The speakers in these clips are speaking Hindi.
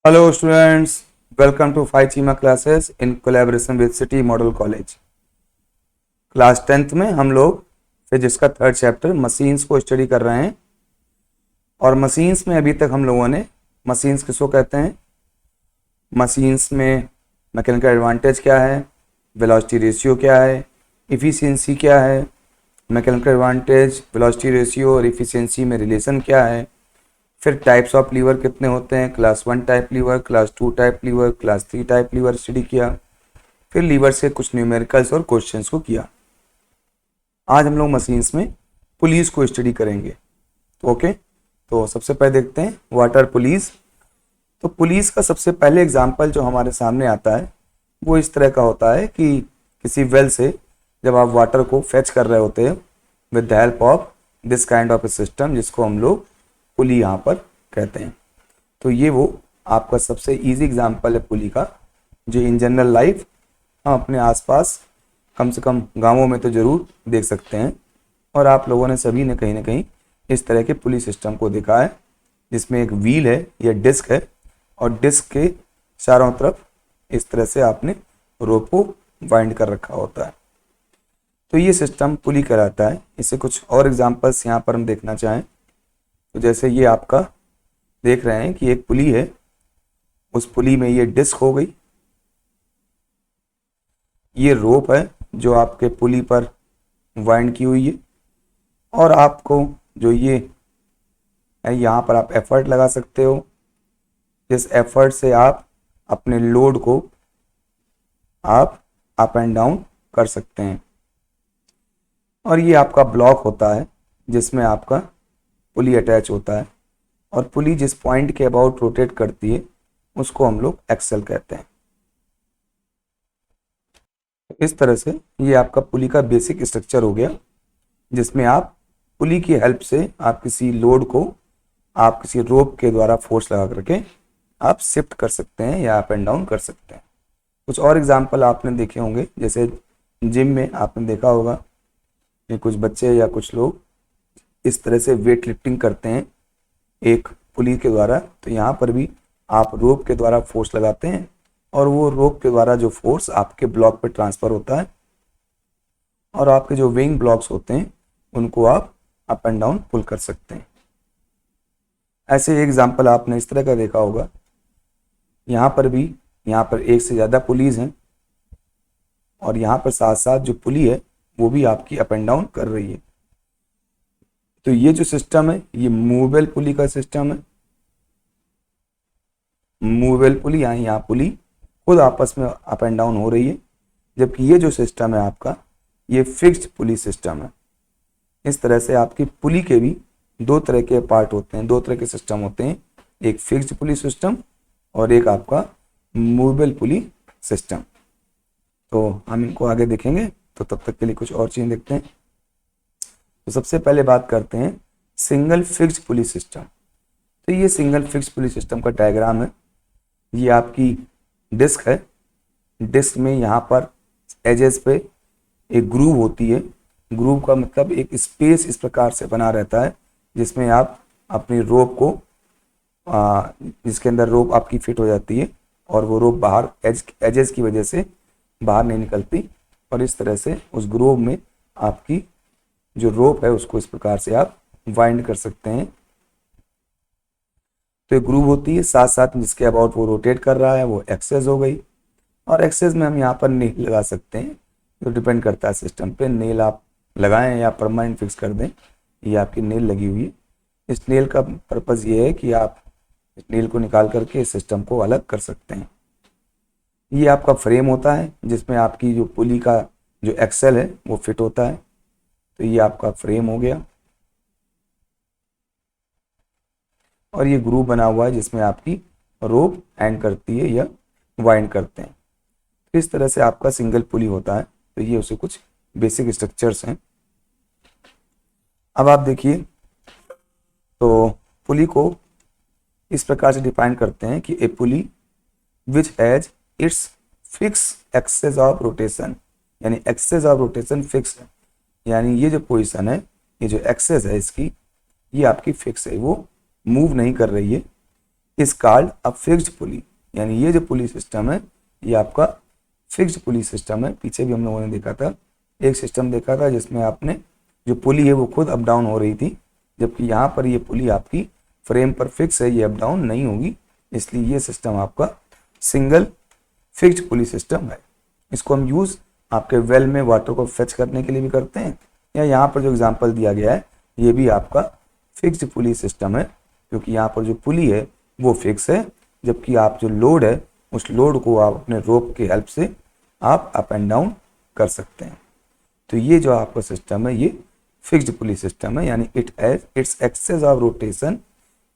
Hello students, welcome to Phi Chima classes in collaboration with City Model College. Class 10th में हम लोग फिजिक्स का थर्ड चैप्टर मशीन्स को स्टडी कर रहे हैं। और मशीन्स में अभी तक हम लोगों ने मशीन्स किसको कहते हैं, मशीन्स में मैकेनिकल एडवांटेज क्या है, वेलोसिटी रेशियो क्या है, इफ़िशियंसी क्या है, मैकेनिकल एडवांटेज वेलोसिटी रेशियो और इफ़िशियंसी में रिलेशन क्या है, फिर टाइप्स ऑफ लीवर कितने होते हैं, class 1 type lever, class 2 type lever, class 3 type lever study किया, फिर लीवर से कुछ न्यूमेरिकल्स और क्वेश्चंस को किया। आज हम लोग मशीन्स में पुलीस को स्टडी करेंगे। तो ओके, तो सबसे पहले देखते हैं वाटर पुलिस। तो पुलिस का सबसे पहले एग्जाम्पल जो हमारे सामने आता है वो इस तरह का होता है कि किसी वेल से जब आप वाटर को फेच कर रहे होते हैं with the help of this kind of A system, जिसको हम लोग पुली यहाँ पर कहते हैं। तो ये वो आपका सबसे इजी एग्जांपल है पुली का, जो इन जनरल लाइफ हम अपने आसपास कम से कम गांवों में तो ज़रूर देख सकते हैं। और आप लोगों ने सभी ने कहीं ना कहीं इस तरह के पुली सिस्टम को देखा है, जिसमें एक व्हील है या डिस्क है और डिस्क के चारों तरफ इस तरह से आपने रोप को वाइंड कर रखा होता है। तो ये सिस्टम पुली कहलाता है। इसे कुछ और एग्जाम्पल्स यहाँ पर हम देखना चाहें तो जैसे ये आपका देख रहे हैं कि एक पुली है, उस पुली में ये डिस्क हो गई, ये रोप है जो आपके पुली पर वाइंड की हुई है, और आपको जो ये है यहाँ पर आप एफर्ट लगा सकते हो, जिस एफर्ट से आप अपने लोड को आप अप एंड डाउन कर सकते हैं। और ये आपका ब्लॉक होता है जिसमें आपका पुली अटैच होता है, और पुली जिस पॉइंट के अबाउट रोटेट करती है उसको हम लोग एक्सल कहते हैं। इस तरह से ये आपका पुली का बेसिक स्ट्रक्चर हो गया, जिसमें आप पुली की हेल्प से आप किसी लोड को आप किसी रोप के द्वारा फोर्स लगा करके आप शिफ्ट कर सकते हैं या अप एंड डाउन कर सकते हैं। कुछ और एग्जाम्पल आपने देखे होंगे, जैसे जिम में आपने देखा होगा कि कुछ बच्चे या कुछ लोग इस तरह से वेट लिफ्टिंग करते हैं एक पुली के द्वारा। तो यहाँ पर भी आप रोप के द्वारा फोर्स लगाते हैं और वो रोप के द्वारा जो फोर्स आपके ब्लॉक पर ट्रांसफ़र होता है, और आपके जो विंग ब्लॉक्स होते हैं उनको आप अप एंड डाउन पुल कर सकते हैं। ऐसे एग्जाम्पल आपने इस तरह का देखा होगा, यहाँ पर भी यहाँ पर एक से ज़्यादा पुलीज हैं और यहाँ पर साथ साथ जो पुली है वो भी आपकी अप एंड डाउन कर रही है। तो ये जो सिस्टम है ये मूवेबल पुली का सिस्टम है। मूवेबल पुली यानी यहाँ पुली खुद आपस में अप एंड डाउन हो रही है, जबकि ये जो सिस्टम है आपका ये फिक्स्ड पुली सिस्टम है। इस तरह से आपकी पुली के भी दो तरह के पार्ट होते हैं, दो तरह के सिस्टम होते हैं, एक फिक्स्ड पुली सिस्टम और एक आपका मूवेबल पुली सिस्टम। तो हम इनको आगे देखेंगे, तो तब तक के लिए कुछ और चीज़ देखते हैं। तो सबसे पहले बात करते हैं सिंगल फिक्स्ड पुली सिस्टम। तो ये सिंगल फिक्स्ड पुली सिस्टम का डायग्राम है। ये आपकी डिस्क है, डिस्क में यहाँ पर एजेस पे एक ग्रूव होती है। ग्रूव का मतलब एक स्पेस इस प्रकार से बना रहता है जिसमें आप अपनी रोप को जिसके अंदर रोप आपकी फिट हो जाती है और वो रोप बाहर एजेस की वजह से बाहर नहीं निकलती, और इस तरह से उस ग्रूव में आपकी जो रोप है उसको इस प्रकार से आप वाइंड कर सकते हैं। तो एक ग्रूव होती है, साथ साथ जिसके अबाउट वो रोटेट कर रहा है वो एक्सेस हो गई। और एक्सेस में हम यहाँ पर नेल लगा सकते हैं, तो डिपेंड करता है सिस्टम पे, नेल आप लगाएं या परमानेंट फिक्स कर दें। ये आपकी नेल लगी हुई है। इस नेल का पर्पज़ ये है कि आप इस नेल को निकाल करके इस सिस्टम को अलग कर सकते हैं। ये आपका फ्रेम होता है जिसमें आपकी जो पुली का जो एक्सेल है वो फिट होता है। तो ये आपका फ्रेम हो गया, और ये ग्रूव बना हुआ है जिसमें आपकी रोप एंड करती है या वाइंड करते हैं। तो इस तरह से आपका सिंगल पुली होता है। तो ये उसे कुछ बेसिक स्ट्रक्चर्स हैं। अब आप देखिए, तो पुली को इस प्रकार से डिफाइन करते हैं कि a pulley which has its fix axis of rotation, यानी एक्सेस ऑफ रोटेशन फिक्स है, यानी ये जो पोजीशन है, ये जो एक्सेस है इसकी, ये आपकी फिक्स है, वो मूव नहीं कर रही है। Is called a fixed pulley, यानी ये जो पुली सिस्टम है ये आपका फिक्स्ड पुली सिस्टम है। पीछे भी हम लोगों ने देखा था, एक सिस्टम देखा था जिसमें आपने जो पुली है वो खुद अप डाउन हो रही थी, जबकि यहाँ पर ये पुली आपकी फ्रेम पर फिक्स है, ये अप डाउन नहीं होगी, इसलिए ये सिस्टम आपका सिंगल फिक्स्ड पुली सिस्टम है। इसको हम यूज़ आपके वेल में वाटर को फेच करने के लिए भी करते हैं, या यहाँ पर जो एग्जांपल दिया गया है ये भी आपका फिक्स्ड पुली सिस्टम है, क्योंकि यहाँ पर जो पुली है वो फिक्स है, जबकि आप जो लोड है उस लोड को आप अपने रोप के हेल्प से आप अप एंड डाउन कर सकते हैं। तो ये जो आपका सिस्टम है ये फिक्स्ड पुली सिस्टम है, यानी इट्स एक्सेस ऑफ रोटेशन,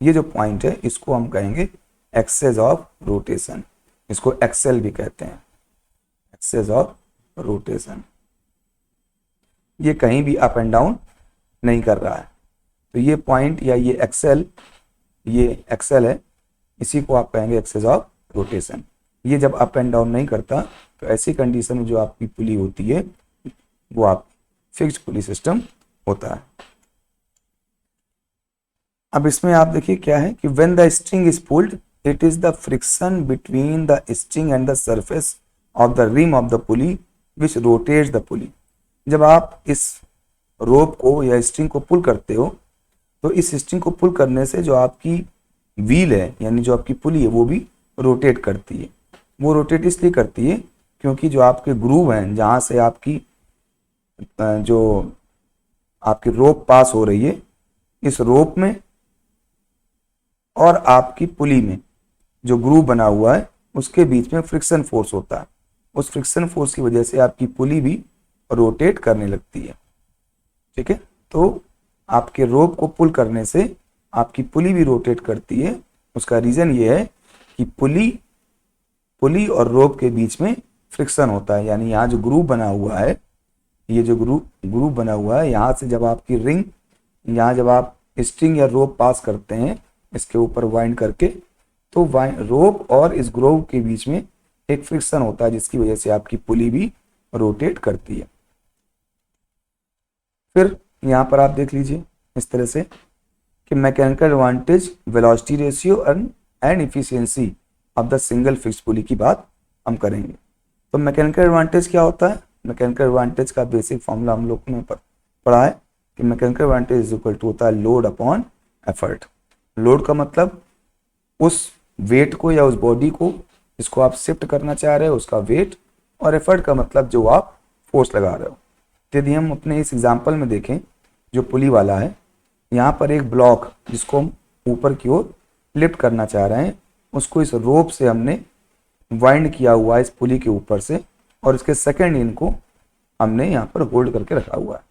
ये जो पॉइंट है इसको हम कहेंगे एक्सेस ऑफ रोटेशन, इसको एक्सेल भी कहते हैं, एक्सेस ऑफ रोटेशन। ये कहीं भी अप एंड डाउन नहीं कर रहा है, तो ये पॉइंट या ये एक्सेल है, इसी को आप कहेंगे एक्सेस ऑफ रोटेशन। ये जब अप एंड डाउन नहीं करता तो ऐसी कंडीशन में जो आपकी पुली होती है वो आप फिक्स्ड पुली सिस्टम होता है। अब इसमें आप देखिए क्या है कि when the string is pulled it is the friction between the string and the surface of the rim of the pulley which rotates the pulley. जब आप इस रोप को या स्ट्रिंग को पुल करते हो तो इस स्ट्रिंग को पुल करने से जो आपकी व्हील है यानी जो आपकी पुली है वो भी रोटेट करती है। वो रोटेट इसलिए करती है क्योंकि जो आपके ग्रूव हैं जहाँ से आपकी जो आपकी रोप पास हो रही है, इस रोप में और आपकी पुली में जो ग्रूव बना हुआ है उसके बीच में फ्रिक्शन फोर्स होता है। उस फ्रिक्शन फोर्स की वजह से आपकी पुली भी रोटेट करने लगती है। ठीक है, तो आपके रोप को पुल करने से आपकी पुली भी रोटेट करती है। उसका रीजन ये है कि पुली और रोप के बीच में फ्रिक्शन होता है, यानी यहाँ जो ग्रूव बना हुआ है, ये जो ग्रूव बना हुआ है, यहाँ से जब आपकी रिंग, यहाँ जब आप स्ट्रिंग या रोप पास करते हैं इसके ऊपर वाइंड करके, तो रोप और इस ग्रूव के बीच में एक फ्रिक्शन होता है जिसकी वजह से आपकी पुली भी रोटेट करती है। फिर यहाँ पर आप देख लीजिए इस तरह से कि mechanical advantage, velocity ratio and efficiency of the single fixed pulley की बात हम करेंगे। तो मैकेनिकल एडवांटेज क्या होता है? मैकेनिकल एडवांटेज का बेसिक फॉर्मूला हम लोग ने पढ़ा है कि mechanical advantage is equal to होता है लोड अपॉन एफर्ट। लोड का मतलब उस वेट को या उस बॉडी को जिसको आप शिफ्ट करना चाह रहे हो उसका वेट, और एफर्ट का मतलब जो आप फोर्स लगा रहे हो। यदि हम अपने इस एग्जाम्पल में देखें जो पुली वाला है, यहाँ पर एक ब्लॉक जिसको हम ऊपर की ओर लिफ्ट करना चाह रहे हैं, उसको इस रोप से हमने वाइंड किया हुआ है इस पुली के ऊपर से, और इसके सेकेंड एंड को हमने यहाँ पर होल्ड करके रखा हुआ है।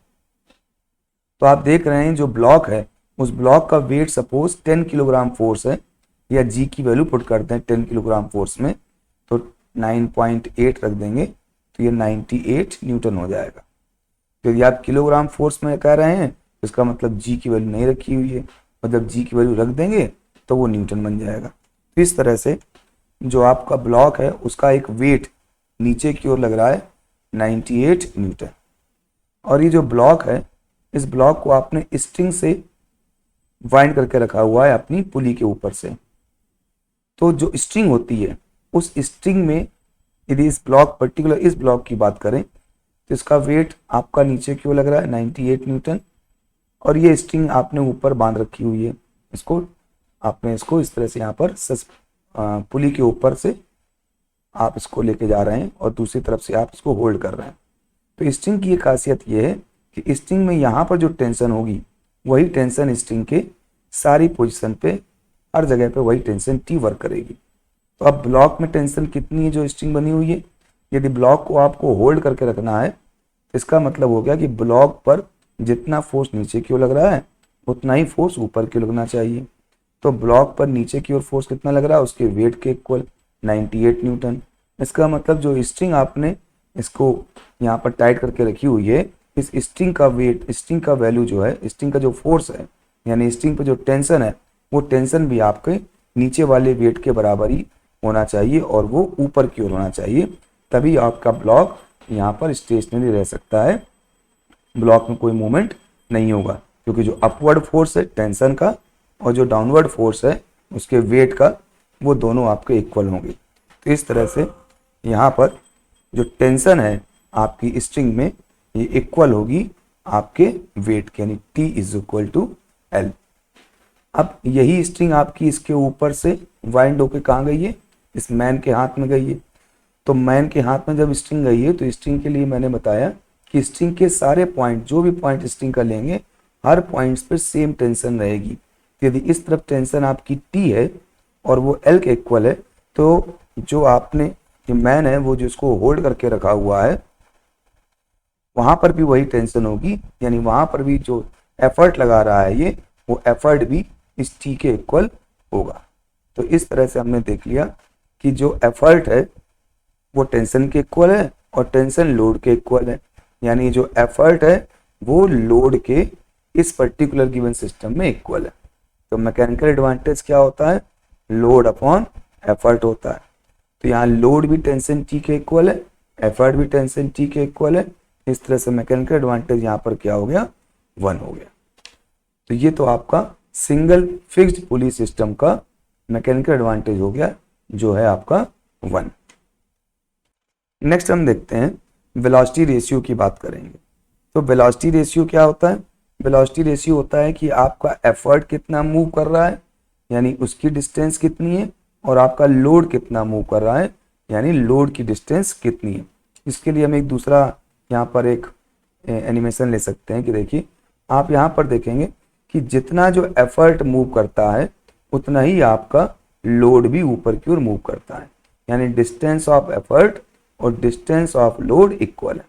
तो आप देख रहे हैं जो ब्लॉक है उस ब्लॉक का वेट सपोज 10 किलोग्राम फोर्स है, या जी की वैल्यू पुट करते हैं 10 किलोग्राम फोर्स में, तो 9.8 रख देंगे तो ये 98 न्यूटन हो जाएगा। तो यदि आप किलोग्राम फोर्स में कह रहे हैं तो इसका मतलब जी की वैल्यू नहीं रखी हुई है, और जब जी की वैल्यू रख देंगे तो वो न्यूटन बन जाएगा। तो इस तरह से जो आपका ब्लॉक है उसका एक वेट नीचे की ओर लग रहा है 98 न्यूटन, और ये जो ब्लॉक है इस ब्लॉक को आपने स्ट्रिंग से वाइंड करके रखा हुआ है अपनी पुली के ऊपर से। तो जो स्ट्रिंग होती है उस स्ट्रिंग में यदि इस ब्लॉक पर्टिकुलर इस ब्लॉक की बात करें तो इसका वेट आपका नीचे की ओर लग रहा है 98 न्यूटन, और ये स्ट्रिंग आपने ऊपर बांध रखी हुई है, इसको आपने इसको इस तरह से यहाँ पर पुली के ऊपर से आप इसको लेके जा रहे हैं और दूसरी तरफ से आप इसको होल्ड कर रहे हैं। तो स्ट्रिंग की ये खासियत ये है कि स्ट्रिंग में यहाँ पर जो टेंशन होगी वही टेंशन स्ट्रिंग के सारी पोजीशन पे हर जगह पे वही टेंशन टी वर्क करेगी। तो अब ब्लॉक में टेंशन कितनी है जो स्ट्रिंग बनी हुई है, यदि ब्लॉक को आपको होल्ड करके रखना है तो इसका मतलब हो गया कि ब्लॉक पर जितना फोर्स नीचे की ओर लग रहा है उतना ही फोर्स ऊपर की ओर लगना चाहिए। तो ब्लॉक पर नीचे की ओर फोर्स कितना लग रहा है उसके वेट के इक्वल 98 न्यूटन। इसका मतलब जो स्ट्रिंग आपने इसको यहाँ पर टाइट करके रखी हुई है, इस स्ट्रिंग का वेट, स्ट्रिंग का वैल्यू जो है, स्ट्रिंग का जो फोर्स है यानी स्ट्रिंग पर जो टेंशन है वो टेंशन भी आपके नीचे वाले वेट के बराबर ही होना चाहिए और वो ऊपर की ओर होना चाहिए, तभी आपका ब्लॉक यहाँ पर स्टेशनरी रह सकता है, ब्लॉक में कोई मूवमेंट नहीं होगा। क्योंकि जो अपवर्ड फोर्स है टेंशन का और जो डाउनवर्ड फोर्स है उसके वेट का, वो दोनों आपके इक्वल होंगे। तो इस तरह से यहाँ पर जो टेंशन है आपकी स्ट्रिंग में ये इक्वल होगी आपके वेट के, यानी T is equal to L। अब यही स्ट्रिंग आपकी इसके ऊपर से वाइंड होके कहाँ गई है, इस मैन के हाथ में गई है। तो मैन के हाथ में जब स्ट्रिंग गई है तो स्ट्रिंग के लिए मैंने बताया कि स्ट्रिंग के सारे पॉइंट, जो भी पॉइंट स्ट्रिंग का लेंगे, हर पॉइंट्स पर सेम टेंशन रहेगी। यदि इस तरफ टेंशन आपकी T है और वो L के इक्वल है, तो जो आपने जो मैन है वो जिसको होल्ड करके रखा हुआ है वहां पर भी वही टेंशन होगी, यानी वहां पर भी जो एफर्ट लगा रहा है ये, वो एफर्ट भी इस T के इक्वल होगा। तो इस तरह से हमने देख लिया कि जो एफर्ट है वो टेंशन के इक्वल है और टेंशन लोड के इक्वल है, यानी जो एफर्ट है वो लोड के इस पर्टिकुलर गिवन सिस्टम में इक्वल है। तो मैकेनिकल एडवांटेज क्या होता है, लोड अपॉन एफर्ट होता है। तो यहाँ लोड भी टेंशन T के इक्वल है, एफर्ट भी टेंशन T के इक्वल है। इस तरह से मैकेनिकल एडवांटेज यहाँ पर क्या हो गया, 1 हो गया। तो ये तो आपका सिंगल फिक्स्ड पुली सिस्टम का मैकेनिकल एडवांटेज हो गया, जो है आपका 1। नेक्स्ट हम देखते हैं वेलोसिटी रेशियो की बात करेंगे। तो वेलोसिटी रेशियो क्या होता है, वेलोसिटी रेशियो होता है कि आपका एफर्ट कितना मूव कर रहा है, यानी उसकी डिस्टेंस कितनी है, और आपका लोड कितना मूव कर रहा है, यानी लोड की डिस्टेंस कितनी है। इसके लिए हम एक दूसरा यहाँ पर एक एनिमेशन ले सकते हैं कि देखिए आप यहाँ पर देखेंगे कि जितना जो एफर्ट मूव करता है उतना ही आपका लोड भी ऊपर की ओर मूव करता है, यानी डिस्टेंस ऑफ एफर्ट और डिस्टेंस ऑफ लोड इक्वल है।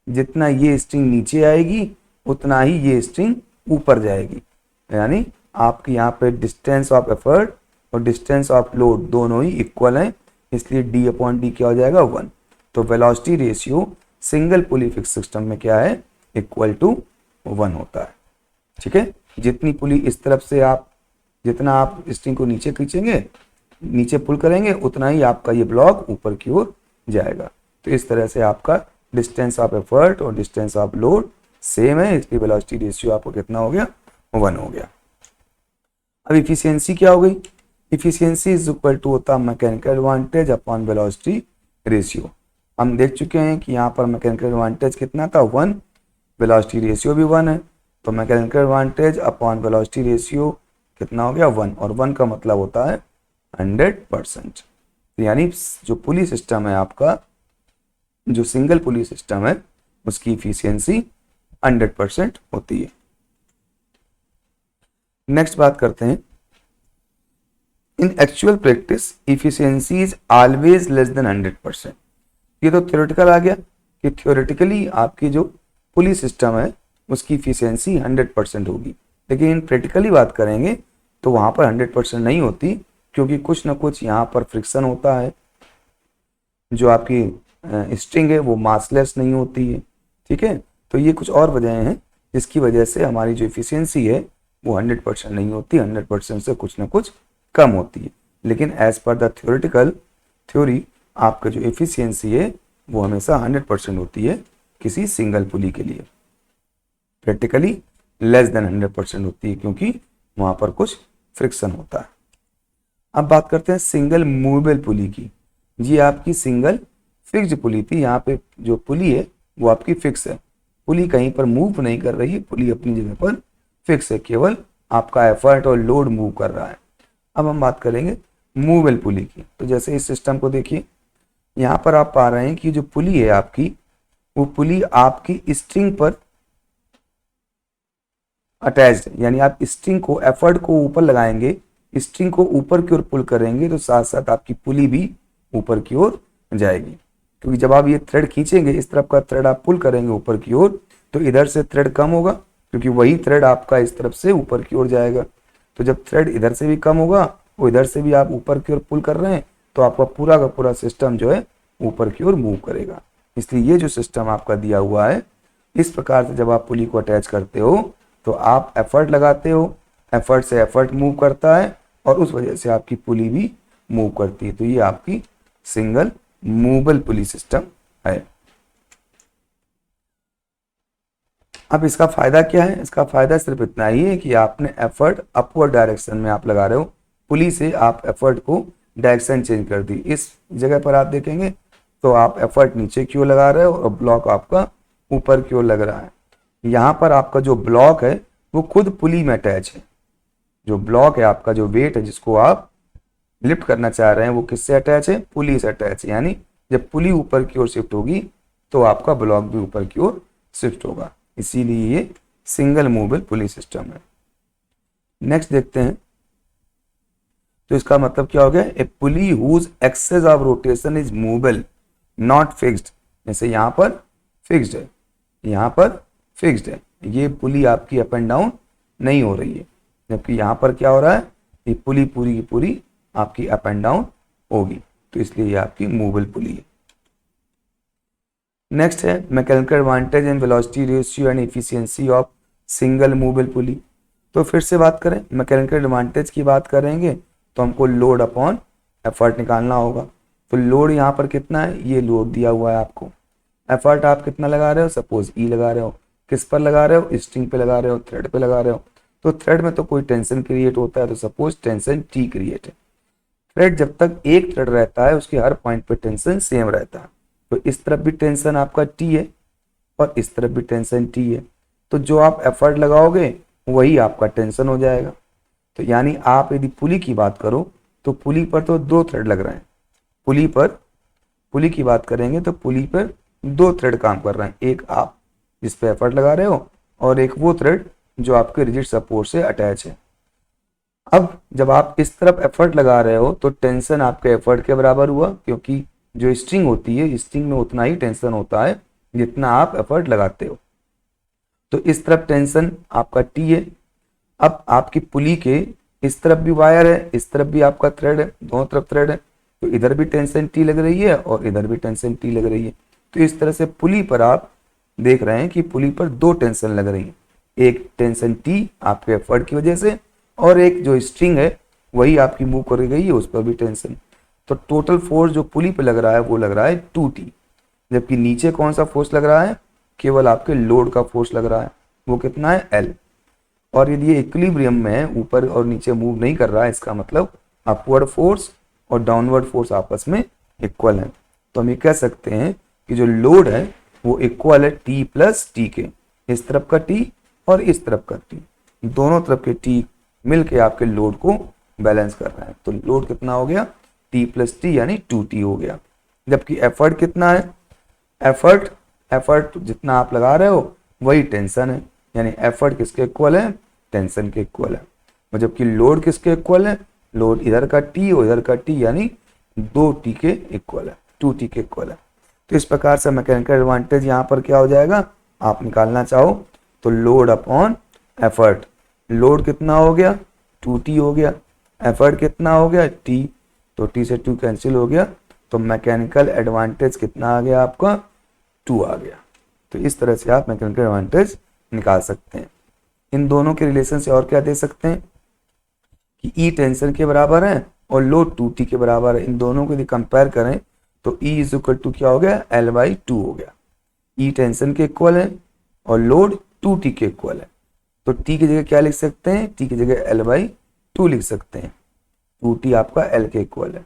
जितना ये स्ट्रिंग नीचे आएगी उतना ही ये स्ट्रिंग ऊपर जाएगी, यानी आपके यहाँ पे डिस्टेंस ऑफ एफर्ट और डिस्टेंस ऑफ लोड दोनों ही इक्वल हैं, इसलिए D अपॉन D क्या हो जाएगा, 1। तो वेलोसिटी रेशियो सिंगल पुली फिक्स सिस्टम में क्या है, इक्वल टू 1 होता है। ठीक है, जितनी पुली इस तरफ से जितना आप स्ट्रिंग को नीचे खींचेंगे, नीचे पुल करेंगे, उतना ही आपका ये ब्लॉक ऊपर की ओर जाएगा। तो इस तरह से आपका डिस्टेंस ऑफ एफर्ट और डिस्टेंस ऑफ लोड सेम है, इसलिए वेलोसिटी रेशियो आपको कितना हो गया, 1 हो गया। अब इफिशियंसी क्या हो गई, इफिशियंसी इज इक्वल टू होता है mechanical advantage upon velocity ratio. हम देख चुके हैं कि यहाँ पर मैकेनिकल एडवांटेज कितना था, 1, वेलोसिटी रेशियो भी 1 है। तो mechanical advantage upon velocity ratio कितना हो गया, 1, और 1 का मतलब होता है 100%। यानी जो पुली सिस्टम है आपका, जो सिंगल पुली सिस्टम है, उसकी इफिशियंसी 100% होती है। नेक्स्ट बात करते हैं, इन actual practice efficiency is always less than 100%। ये तो थ्योरेटिकल आ गया कि थ्योरेटिकली आपकी जो पुली सिस्टम है उसकी इफिशियंसी 100% होगी, लेकिन इन प्रैक्टिकली बात करेंगे तो वहां पर 100% नहीं होती, क्योंकि कुछ ना कुछ यहाँ पर फ्रिक्शन होता है। जो आपकी स्ट्रिंग है वो मासलेस नहीं होती है। ठीक है, तो ये कुछ और वजह हैं जिसकी वजह से हमारी जो इफिशियंसी है वो 100% नहीं होती, 100% से कुछ ना कुछ कम होती है। लेकिन as per the theoretical theory आपका जो इफिशियंसी है वो हमेशा 100% होती है किसी सिंगल पुली के लिए। प्रैक्टिकली लेस देन 100% होती है, क्योंकि वहां पर कुछ फ्रिक्शन होता है। अब बात करते हैं सिंगल मूवेबल पुली की। ये आपकी सिंगल फिक्स्ड पुली थी, यहाँ पे जो पुली है वो आपकी फिक्स है, पुली कहीं पर मूव नहीं कर रही है, पुली अपनी जगह पर फिक्स है, केवल आपका एफर्ट और लोड मूव कर रहा है। अब हम बात करेंगे मूवेबल पुली की। तो जैसे इस सिस्टम को देखिए, यहाँ पर आप पा रहे हैं कि जो पुली है आपकी, वो पुली आपकी स्ट्रिंग पर अटैच्ड है, यानी आप स्ट्रिंग को, एफर्ट को ऊपर लगाएंगे, स्ट्रिंग को ऊपर की ओर पुल करेंगे, तो साथ साथ आपकी पुली भी ऊपर की ओर जाएगी। क्योंकि जब आप ये थ्रेड खींचेंगे, इस तरफ का थ्रेड आप पुल करेंगे ऊपर की ओर, तो इधर से थ्रेड कम होगा, क्योंकि वही थ्रेड आपका इस तरफ से ऊपर की ओर जाएगा। तो जब थ्रेड इधर से भी कम होगा, वो इधर से भी आप ऊपर की ओर पुल कर रहे हैं, तो आपका पूरा का पूरा सिस्टम जो है ऊपर की ओर मूव करेगा। इसलिए ये जो सिस्टम आपका दिया हुआ है, इस प्रकार से जब आप पुली को अटैच करते हो तो आप एफर्ट लगाते हो, एफर्ट से एफर्ट मूव करता है, और उस वजह से आपकी पुली भी मूव करती है। तो ये आपकी सिंगल मूवेबल पुली सिस्टम है। अब इसका फायदा क्या है, इसका फायदा सिर्फ इतना ही है कि आपने एफर्ट अपवर्ड डायरेक्शन में आप लगा रहे हो, पुली से आप एफर्ट को डायरेक्शन चेंज कर दी। इस जगह पर आप देखेंगे तो आप एफर्ट नीचे की ओर लगा रहे हो और ब्लॉक आपका ऊपर की ओर लग रहा है। यहाँ पर आपका जो ब्लॉक है वो खुद पुली में अटैच है। जो ब्लॉक है आपका, जो वेट है जिसको आप लिफ्ट करना चाह रहे हैं, वो किससे अटैच है? पुली से अटैच है। यानी जब पुली ऊपर की ओर शिफ्ट होगी तो आपका ब्लॉक भी ऊपर की ओर शिफ्ट होगा। इसीलिए ये सिंगल मूवेबल पुली सिस्टम है। नेक्स्ट देखते हैं, तो इसका मतलब क्या हो गया? A pulley whose axis of rotation is movable not fixed. जैसे यहाँ पर फिक्स्ड है, यहाँ पर फिक्स्ड है, ये पुली आपकी अप एंड डाउन नहीं हो रही है, जबकि यहाँ पर क्या हो रहा है? ये पुली पूरी की पूरी आपकी अप एंड डाउन होगी, तो इसलिए ये आपकी मूवेबल पुली है। नेक्स्ट है mechanical advantage and velocity ratio and efficiency of single movable पुली। तो फिर से बात करें, मैकेनिकल एडवांटेज की बात करेंगे तो हमको लोड अपॉन एफर्ट निकालना होगा। तो लोड यहाँ पर कितना है? ये लोड दिया हुआ है आपको। एफर्ट आप कितना लगा रहे हो? सपोज ई लगा रहे हो। किस पर लगा रहे हो? स्ट्रिंग पे लगा रहे हो, थ्रेड पे लगा रहे हो। तो थ्रेड में तो कोई टेंशन क्रिएट होता है, तो सपोज टेंशन टी क्रिएट है। थ्रेड जब तक एक थ्रेड रहता है उसके हर पॉइंट पे टेंशन सेम रहता है। तो इस तरफ भी टेंशन आपका टी है और इस तरफ भी टेंशन टी है। तो जो आप एफर्ट लगाओगे वही आपका टेंशन हो जाएगा। तो यानी आप यदि पुली की बात करो तो पुली पर तो दो थ्रेड लग रहे हैं। पुली की बात करेंगे तो पुली पर दो थ्रेड काम कर रहे हैं, एक आप जिस पे एफर्ट लगा रहे हो और एक वो थ्रेड जो आपके रिजिड सपोर्ट से अटैच है। अब जब आप इस तरफ एफर्ट लगा रहे हो तो टेंशन आपके एफर्ट के बराबर हुआ, क्योंकि जो स्ट्रिंग होती है स्ट्रिंग में उतना ही टेंशन होता है जितना आप एफर्ट लगाते हो। तो इस तरफ टेंशन आपका टी है। अब आपकी पुली के इस तरफ भी वायर है, इस तरफ भी आपका थ्रेड है, दोनों तरफ थ्रेड है, तो इधर भी टेंशन टी लग रही है और इधर भी टेंशन टी लग रही है। तो इस तरह से पुली पर आप देख रहे हैं कि पुली पर दो टेंशन लग रही है, एक टेंशन टी आपके एफर्ट की वजह से और एक जो स्ट्रिंग है वही आपकी मूव कर गई है, उस पर भी टेंशन। तो टोटल फोर्स जो पुली पे लग रहा है वो लग रहा है 2T, जबकि नीचे कौन सा फोर्स लग रहा है? केवल आपके लोड का फोर्स लग रहा है, वो कितना है? L। और यदि ये इक्विलिब्रियम में है, ऊपर और नीचे मूव नहीं कर रहा है, इसका मतलब अपवर्ड फोर्स और डाउनवर्ड फोर्स आपस में इक्वल है। तो हम ये कह सकते हैं कि जो लोड है वो इक्वल है T प्लस टी के। इस तरफ का T और इस तरफ का T, दोनों तरफ के T मिलके आपके लोड को बैलेंस कर रहा है। तो लोड कितना हो गया? T प्लस टी यानी 2T हो गया। जबकि एफर्ट कितना है? एफर्ट जितना आप लगा रहे हो वही टेंशन है, यानी एफर्ट किसके इक्वल है? टेंशन के इक्वल है। और जबकि लोड किसके इक्वल है? लोड इधर का T और इधर का T यानी 2T के इक्वल है, 2T के इक्वल है। तो इस प्रकार से मैकेनिकल एडवांटेज यहाँ पर क्या हो जाएगा? आप निकालना चाहो तो लोड अपॉन एफर्ट। लोड कितना हो गया? 2T हो गया। एफर्ट कितना हो गया? T। तो T से 2 कैंसिल हो गया, तो मैकेनिकल एडवांटेज कितना आ गया आपका? 2 आ गया। तो इस तरह से आप मैकेनिकल एडवांटेज निकाल सकते हैं। इन दोनों के रिलेशन से और क्या दे सकते हैं कि E टेंशन के बराबर है और लोड 2T के बराबर है। इन दोनों को यदि कंपेयर करें तो E इज इक्वल टू क्या हो गया? L/2 हो गया। E टेंशन के इक्वल है और लोड 2T के इक्वल है, तो T की जगह क्या लिख सकते हैं? T की जगह L/2 लिख सकते हैं। 2T आपका L के इक्वल है,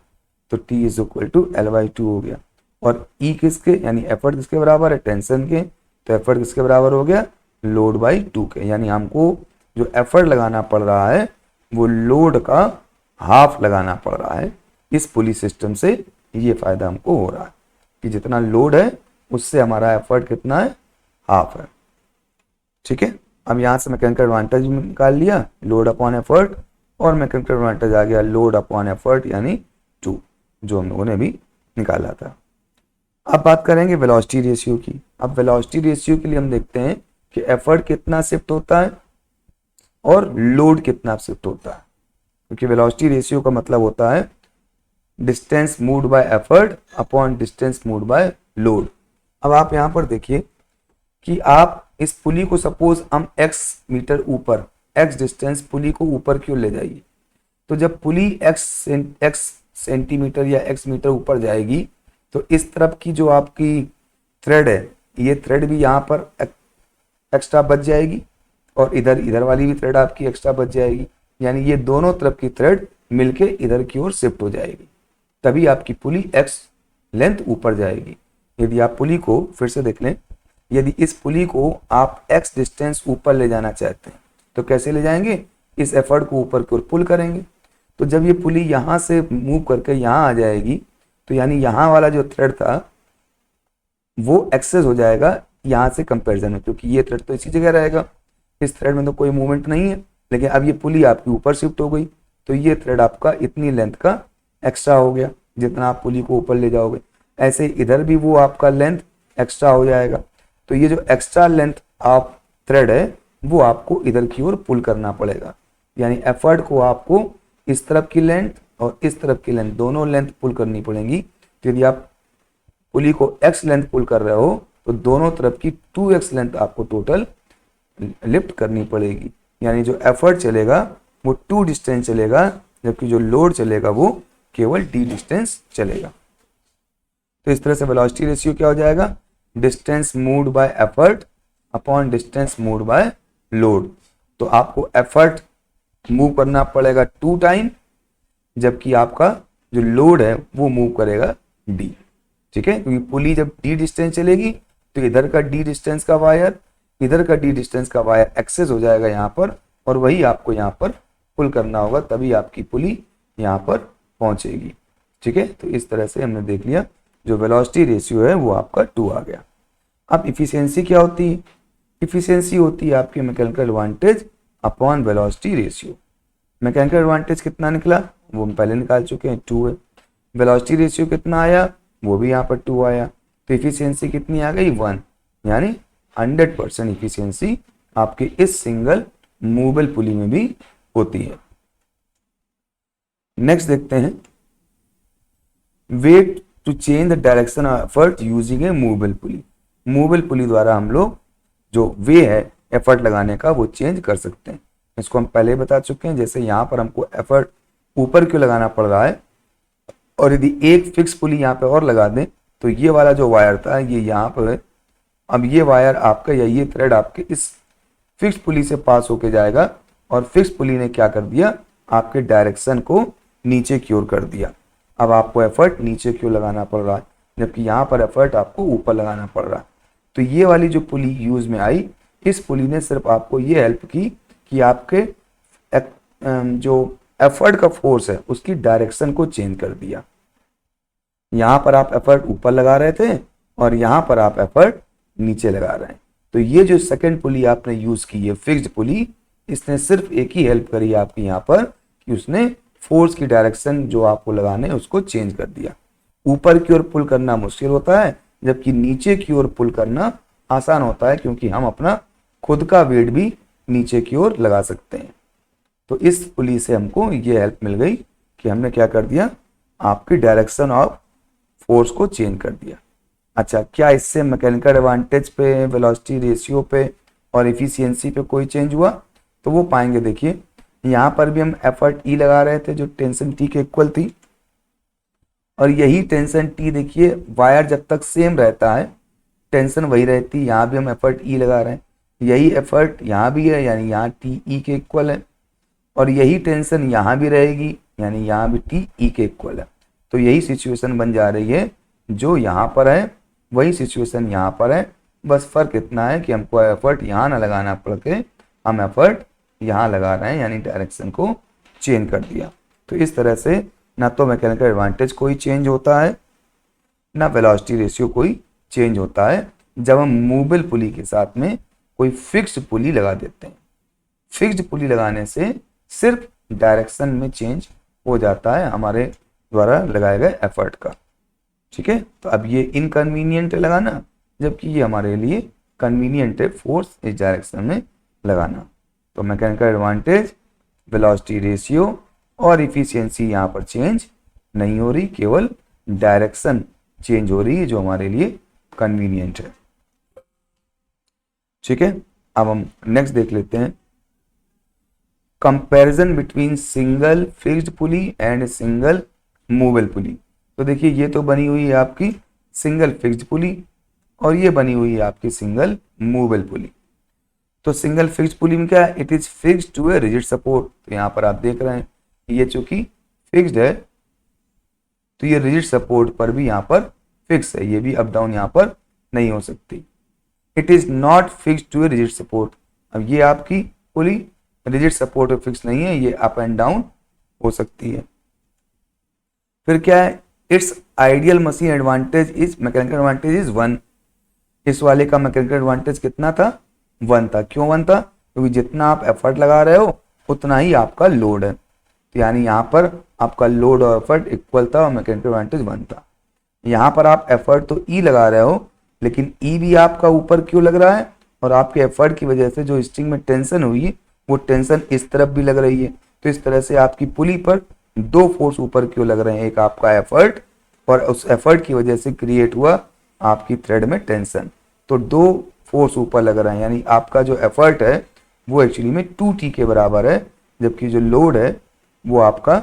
तो T is equal to L/2 हो गया। और E किसके यानी एफर्ट किसके बराबर है? टेंशन के। तो एफर्ट किसके बराबर हो गया? लोड/2 के। यानी हमको जो एफर्ट लगाना पड़ रहा है वो लोड का हाफ लगाना पड़ रहा है। इस पुली सिस्टम से ये फायदा हमको हो रहा है कि जितना लोड है उससे हमारा एफर्ट कितना है? हाफ है। ठीक है, अब यहाँ से मैकेनिकल एडवांटेज निकाल लिया, लोड अपॉन एफर्ट, और मैकेनिकल एडवांटेज आ गया लोड अपॉन एफर्ट यानी 2, जो हम लोगों ने अभी निकाला था। अब बात करेंगे वेलोसिटी रेशियो की। अब वेलोसिटी रेशियो के लिए हम देखते हैं कि एफर्ट कितना शिफ्ट होता है और लोड कितना शिफ्ट होता है, क्योंकि वेलोसिटी रेशियो का मतलब होता है distance moved by effort upon distance moved by load. अब आप यहाँ पर देखिए कि आप इस पुली को सपोज हम x मीटर ऊपर, x डिस्टेंस पुली को ऊपर क्यों ले जाइए, तो जब पुली x सेंटीमीटर या x मीटर ऊपर जाएगी तो इस तरफ की जो आपकी थ्रेड है, ये थ्रेड भी यहाँ पर एक्स्ट्रा बच जाएगी और इधर वाली भी थ्रेड आपकी एक्स्ट्रा बच जाएगी। यानी ये दोनों तरफ की थ्रेड मिलके इधर की ओर शिफ्ट हो जाएगी, तभी आपकी पुली एक्स लेंथ ऊपर जाएगी। यदि आप पुली को फिर से देख लें, यदि इस पुली को आप एक्स डिस्टेंस ऊपर ले जाना चाहते हैं तो कैसे ले जाएंगे, इस एफर्ट को ऊपर की ओर पुल करेंगे। तो जब ये पुली यहाँ से मूव करके यहाँ आ जाएगी तो यानी यहाँ वाला जो थ्रेड था वो एक्सेस हो जाएगा यहाँ से कंपैरिजन में, क्योंकि ये थ्रेड तो इसी जगह रहेगा, इस थ्रेड में तो कोई मूवमेंट नहीं है। लेकिन अब ये पुली आपकी ऊपर शिफ्ट हो गई तो ये थ्रेड आपका इतनी लेंथ का एक्स्ट्रा हो गया जितना आप पुली को ऊपर ले जाओगे। ऐसे इधर भी वो आपका लेंथ एक्स्ट्रा हो जाएगा। तो ये जो एक्स्ट्रा लेंथ आप थ्रेड है वो आपको इधर की ओर पुल करना पड़ेगा, यानी एफर्ट को आपको इस तरफ की लेंथ और इस तरफ की लेंथ दोनों लेंथ पुल करनी पड़ेगी। तो यदि आप पुली को x लेंथ पुल कर रहे हो तो दोनों तरफ की 2x लेंथ आपको टोटल लिफ्ट करनी पड़ेगी, यानी जो एफर्ट चलेगा वो 2 डिस्टेंस चलेगा, जबकि जो लोड चलेगा वो केवल d डिस्टेंस चलेगा। तो इस तरह से वेलोसिटी रेशियो क्या हो जाएगा, distance moved by effort upon distance moved by load. तो आपको एफर्ट मूव करना पड़ेगा 2 टाइम, जबकि आपका जो लोड है वो मूव करेगा d। ठीक है, क्योंकि पुली जब d डिस्टेंस चलेगी तो इधर का d डिस्टेंस का वायर, इधर का d डिस्टेंस का वायर एक्सेस हो जाएगा यहाँ पर, और वही आपको यहाँ पर पुल करना होगा, तभी आपकी पुली यहाँ पर पहुंचेगी। ठीक है, तो इस तरह से हमने देख लिया जो वेलोसिटी रेशियो है वो आपका 2 आ गया। अब इफिशियंसी क्या होती है, इफिशियंसी होती है आपकी mechanical advantage upon velocity ratio. Mechanical advantage कितना निकला वो हम पहले निकाल चुके हैं, 2 है। वेलोसिटी रेशियो कितना आया वो भी यहाँ पर 2 आया। तो इफिशियंसी कितनी आ गई 1, यानी 100% इफिशियंसी आपके इस सिंगल मूवेबल पुली में भी होती है। नेक्स्ट देखते हैं, wait to change the direction of effort using a movable pulley. Movable pulley द्वारा हम लोग जो वे है एफर्ट लगाने का वो चेंज कर सकते हैं। इसको हम पहले बता चुके हैं, जैसे यहाँ पर हमको एफर्ट ऊपर क्यों लगाना पड़ रहा है, और यदि एक फिक्स पुली यहाँ पे और लगा दें तो ये वाला जो वायर था ये यहाँ पर है, अब ये वायर आपका या ये थ्रेड आपके इस फिक्स पुली से पास होके जाएगा, और फिक्स पुली ने क्या कर दिया, आपके डायरेक्शन को नीचे की ओर कर दिया। अब आपको एफर्ट नीचे की ओर लगाना पड़ रहा है, जबकि यहाँ पर एफर्ट आपको ऊपर लगाना पड़ रहा है। तो ये वाली जो पुली यूज में आई, इस पुली ने सिर्फ आपको ये हेल्प की कि आपके जो एफर्ट का फोर्स है उसकी डायरेक्शन को चेंज कर दिया। यहाँ पर आप एफर्ट ऊपर लगा रहे थे और यहाँ पर आप एफर्ट नीचे लगा रहे हैं। तो ये जो सेकंड पुली आपने यूज की है फिक्स्ड पुली, इसने सिर्फ एक ही हेल्प करी आपकी यहाँ पर कि उसने फोर्स की डायरेक्शन जो आपको लगाने है उसको चेंज कर दिया। ऊपर की ओर पुल करना मुश्किल होता है, जबकि नीचे की ओर पुल करना आसान होता है, क्योंकि हम अपना खुद का वेट भी नीचे की ओर लगा सकते हैं। तो इस पुली से हमको ये हेल्प मिल गई कि हमने क्या कर दिया, आपकी डायरेक्शन ऑफ फोर्स को चेंज कर दिया। अच्छा, क्या इससे मैकेनिकल एडवांटेज पे, वेलोसिटी रेशियो पे और इफिशियंसी पे कोई चेंज हुआ? तो वो पाएंगे। देखिए यहाँ पर भी हम एफर्ट ई लगा रहे थे जो टेंशन टी के इक्वल थी, और यही टेंशन टी देखिए वायर जब तक सेम रहता है टेंशन वही रहती। यहाँ भी हम एफर्ट ई लगा रहे हैं, यही एफर्ट यहाँ भी है, यानी यहाँ टी ई के इक्वल है, और यही टेंशन यहाँ भी रहेगी, यानी यहाँ भी टी ई के इक्वल है। तो यही सिचुएशन बन जा रही है, जो यहाँ पर है वही सिचुएशन यहाँ पर है, बस फर्क इतना है कि हमको एफर्ट यहाँ ना लगाना पड़ के हम एफर्ट यहाँ लगा रहे हैं, यानी डायरेक्शन को चेंज कर दिया। तो इस तरह से ना तो मैकेनिकल एडवांटेज कोई चेंज होता है, ना वेलोसिटी रेशियो कोई चेंज होता है जब हम मूवेबल पुली के साथ में कोई फिक्स्ड पुली लगा देते हैं। फिक्स्ड पुली लगाने से सिर्फ डायरेक्शन में चेंज हो जाता है हमारे द्वारा लगाए गए एफर्ट का। ठीक है, तो अब ये इनकन्वीनियंट है लगाना, जबकि ये हमारे लिए कन्वीनियंट है फोर्स इस डायरेक्शन में लगाना। तो मैकेनिकल एडवांटेज, वेलोसिटी रेशियो और इफिशियंसी यहाँ पर चेंज नहीं हो रही, केवल डायरेक्शन चेंज हो रही है जो हमारे लिए कन्वीनियंट है। ठीक है, अब हम नेक्स्ट देख लेते हैं, comparison between single fixed pulley and single movable पुली। तो देखिए ये तो बनी हुई है आपकी सिंगल फिक्स्ड पुली, और ये बनी हुई है आपकी सिंगल मूवेबल पुली। तो सिंगल फिक्स्ड पुली में क्या है, it is fixed to a rigid support. तो यहाँ पर आप देख रहे हैं ये चूंकि फिक्स्ड है तो ये रिजिड सपोर्ट पर भी यहाँ पर फिक्स है, ये भी अप डाउन यहाँ पर नहीं हो सकती। It is not fixed to a rigid support, अब ये आपकी पुली रिजिड सपोर्ट पे फिक्स नहीं है, ये अप एंड डाउन हो सकती है। फिर क्या है, it's ideal machine advantage is mechanical advantage is 1। इस वाले का मैकेनिकल एडवांटेज कितना था, 1 था। क्यों 1 था, क्योंकि जितना आप एफर्ट लगा रहे हो उतना ही आपका लोड है, तो यानी यहाँ पर आपका लोड और एफर्ट इक्वल था और मैकेनिकल एडवांटेज 1 था। यहाँ पर आप एफर्ट तो ई लगा रहे हो, लेकिन ई भी आपका ऊपर क्यों लग रहा है, और आपके एफर्ट की वजह से जो स्ट्रिंग में टेंशन हुई वो टेंशन इस तरफ भी लग रही है, तो इस तरह से आपकी पुली पर 2 फोर्स ऊपर क्यों लग रहे हैं, एक आपका एफर्ट और उस एफर्ट की वजह से क्रिएट हुआ आपकी थ्रेड में टेंशन, तो 2 फोर्स ऊपर लग रहे हैं, यानी आपका जो एफर्ट है वो एक्चुअली में 2T के बराबर है, जबकि जो लोड है वो आपका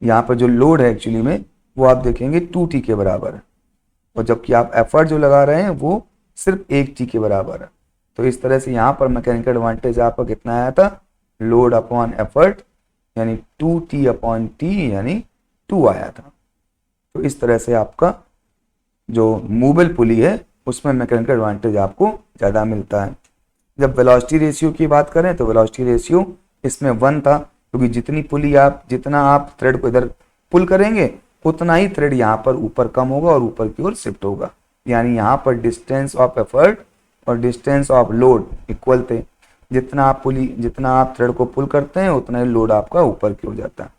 यहाँ पर जो लोड है एक्चुअली में वो आप देखेंगे 2T के बराबर है, और जबकि आप एफर्ट जो लगा रहे हैं वो सिर्फ 1T के बराबर है। तो इस तरह से यहाँ पर मैकेनिकल एडवांटेज आपका कितना आया था, लोड अपॉन एफर्ट यानी 2T अपॉन T यानी 2 आया था। तो इस तरह से आपका जो मूवेबल पुली है उसमें मैकेनिकल एडवांटेज आपको ज़्यादा मिलता है। जब वेलोसिटी रेशियो की बात करें तो वेलोसिटी रेशियो इसमें 1 था, क्योंकि जितना आप थ्रेड को इधर पुल करेंगे उतना ही थ्रेड यहाँ पर ऊपर कम होगा और ऊपर की ओर शिफ्ट होगा, यानी यहाँ पर डिस्टेंस ऑफ एफर्ट और डिस्टेंस ऑफ लोड इक्वल थे। जितना आप थ्रेड को पुल करते हैं उतना ही लोड आपका ऊपर की ओर जाता है।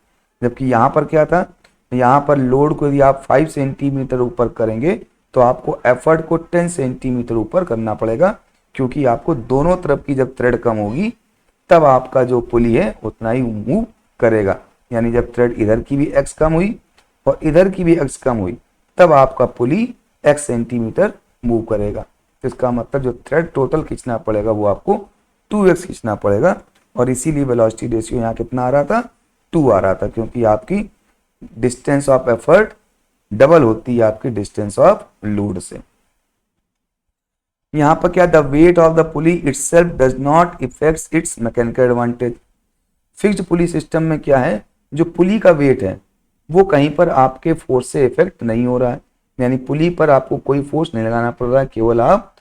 जबकि यहाँ पर क्या था, यहाँ पर लोड को यदि आप 5 सेंटीमीटर ऊपर करेंगे तो आपको एफर्ट को 10 सेंटीमीटर ऊपर करना पड़ेगा, क्योंकि आपको दोनों तरफ की जब थ्रेड कम होगी तब आपका जो पुली है उतना ही मूव करेगा। यानी जब थ्रेड इधर की भी एक्स कम हुई और इधर की भी एक्स कम हुई तब आपका पुली x सेंटीमीटर मूव करेगा। तो इसका मतलब जो थ्रेड टोटल खींचना पड़ेगा वो आपको 2x खींचना पड़ेगा, और इसीलिए वेलोसिटी रेशियो यहाँ कितना आ रहा था, 2 आ रहा था, क्योंकि आपकी डिस्टेंस ऑफ एफर्ट डबल होती है आपकी डिस्टेंस ऑफ लोड से। यहाँ पर क्या, the weight of the pulley itself does not effects it's mechanical advantage. Fixed pulley system में क्या है, जो पुली का वेट है वो कहीं पर आपके फोर्स से इफेक्ट नहीं हो रहा है, यानी पुली पर आपको कोई फोर्स नहीं लगाना पड़ रहा है, केवल आप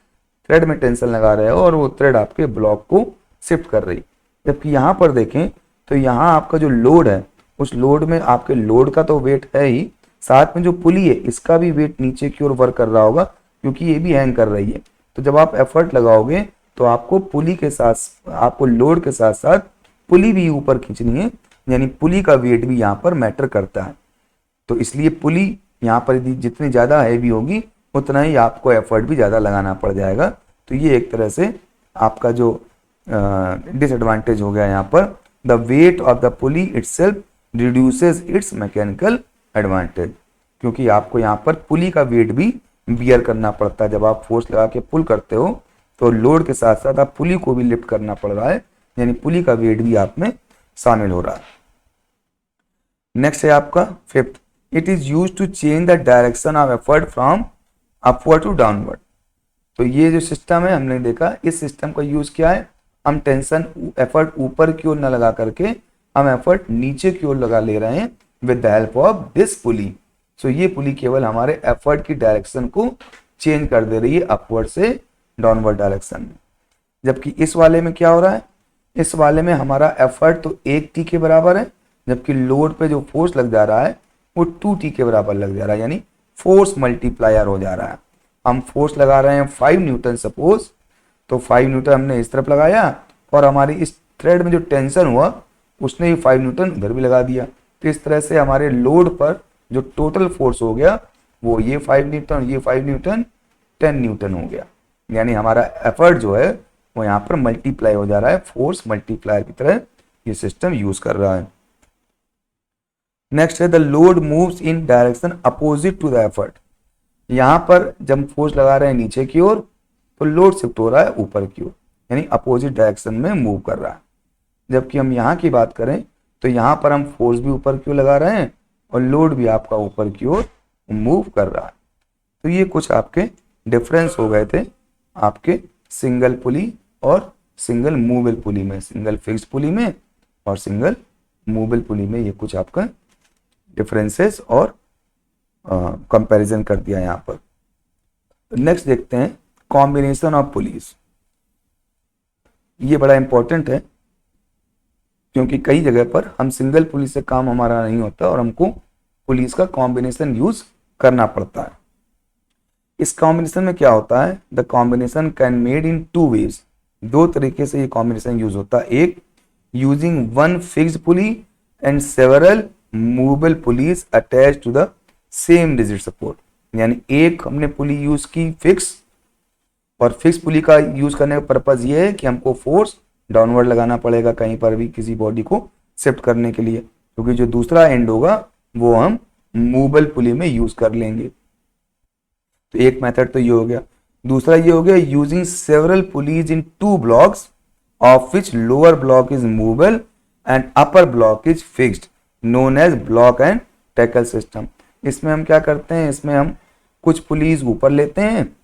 थ्रेड में टेंशन लगा रहे हो और वो थ्रेड आपके ब्लॉक को शिफ्ट कर रही। जबकि यहाँ पर देखें तो यहाँ आपका जो लोड है उस लोड में आपके लोड का तो वेट है ही, साथ में जो पुली है इसका भी वेट नीचे की ओर वर्क कर रहा होगा, क्योंकि ये भी हैंग कर रही है। तो जब आप एफर्ट लगाओगे तो आपको पुली के साथ, आपको लोड के साथ साथ पुली भी ऊपर खींचनी है, यानी पुली का वेट भी यहाँ पर मैटर करता है। तो इसलिए पुली यहाँ पर जितनी ज़्यादा हैवी होगी उतना ही आपको एफर्ट भी ज़्यादा लगाना पड़ जाएगा। तो ये एक तरह से आपका जो डिसएडवांटेज हो गया यहाँ पर, the weight of the pulley itself reduces it's mechanical advantage, क्योंकि आपको यहाँ पर पुली का वेट भी बियर करना पड़ता है। जब आप फोर्स लगा के पुल करते हो तो लोड के साथ साथ आप पुली को भी लिफ्ट करना पड़ रहा है, यानी पुली का वेट भी आप में शामिल हो रहा है। नेक्स्ट है आपका 5th, it is use to change the direction of effort from upward to downward. तो ये जो सिस्टम है हमने देखा, इस सिस्टम का यूज क्या है, हम टेंशन एफर्ट ऊपर की ओर न लगा करके हम एफर्ट नीचे की ओर लगा ले रहे हैं with the help of this pulley. So ये पुली केवल हमारे एफर्ट की डायरेक्शन को चेंज कर दे रही है अपवर्ड से डाउनवर्ड डायरेक्शन में। जबकि इस वाले में क्या हो रहा है, इस वाले में हमारा एफर्ट तो 1T के बराबर है, जबकि लोड पे जो फोर्स लग जा रहा है वो 2T के बराबर लग जा रहा है, यानी फोर्स मल्टीप्लायर हो जा रहा है। हम फोर्स लगा रहे हैं 5 न्यूटन सपोज, तो 5 न्यूटन हमने इस तरफ लगाया और हमारी इस थ्रेड में जो टेंशन हुआ उसने ही 5 न्यूटन उधर भी लगा दिया। तो इस तरह से हमारे लोड पर जो टोटल फोर्स हो गया वो ये 5 न्यूटन, ये 5 न्यूटन 10 न्यूटन हो गया, यानी हमारा एफर्ट जो है वो यहाँ पर मल्टीप्लाई हो जा रहा है, फोर्स मल्टीप्लायर की तरह ये सिस्टम यूज कर रहा है। नेक्स्ट है the load moves in direction opposite to the effort. यहाँ पर जब फोर्स लगा रहे हैं नीचे की ओर तो लोड शिफ्ट हो रहा है ऊपर की ओर, यानी अपोजिट डायरेक्शन में मूव कर रहा है। जबकि हम यहाँ की बात करें तो यहाँ पर हम फोर्स भी ऊपर की ओर लगा रहे हैं और लोड भी आपका ऊपर की ओर मूव कर रहा है। तो ये कुछ आपके डिफरेंस हो गए थे आपके सिंगल पुली और सिंगल मूवेबल पुली में, सिंगल फिक्स्ड पुली में और सिंगल मूवेबल पुली में ये कुछ आपका डिफरेंसेस और कंपैरिजन कर दिया यहाँ पर। नेक्स्ट देखते हैं कॉम्बिनेशन ऑफ पुलीज। ये बड़ा इंपॉर्टेंट है क्योंकि कई जगह पर हम सिंगल पुलिस से काम हमारा नहीं होता और हमको पुलिस का कॉम्बिनेशन यूज करना पड़ता है। इस कॉम्बिनेशन में क्या होता है, the combination can made in two ways, दो तरीके से ये कॉम्बिनेशन यूज होता है। एक, using one fixed pulley and several movable pulleys attach to the same rigid support, यानी एक हमने पुली यूज की फिक्स, और फिक्स पुली का यूज करने का पर्पज ये है कि हमको फोर्स डाउनवर्ड लगाना पड़ेगा कहीं पर भी किसी बॉडी को शिफ्ट करने के लिए, क्योंकि जो दूसरा एंड होगा वो हम मूवेबल पुली में यूज कर लेंगे। तो एक मेथड तो ये हो गया। दूसरा ये हो गया using several pulleys in two blocks of which lower block is movable and upper block is fixed, known as block and tackle system. इसमें हम क्या करते हैं, इसमें हम कुछ पुलीज ऊपर लेते हैं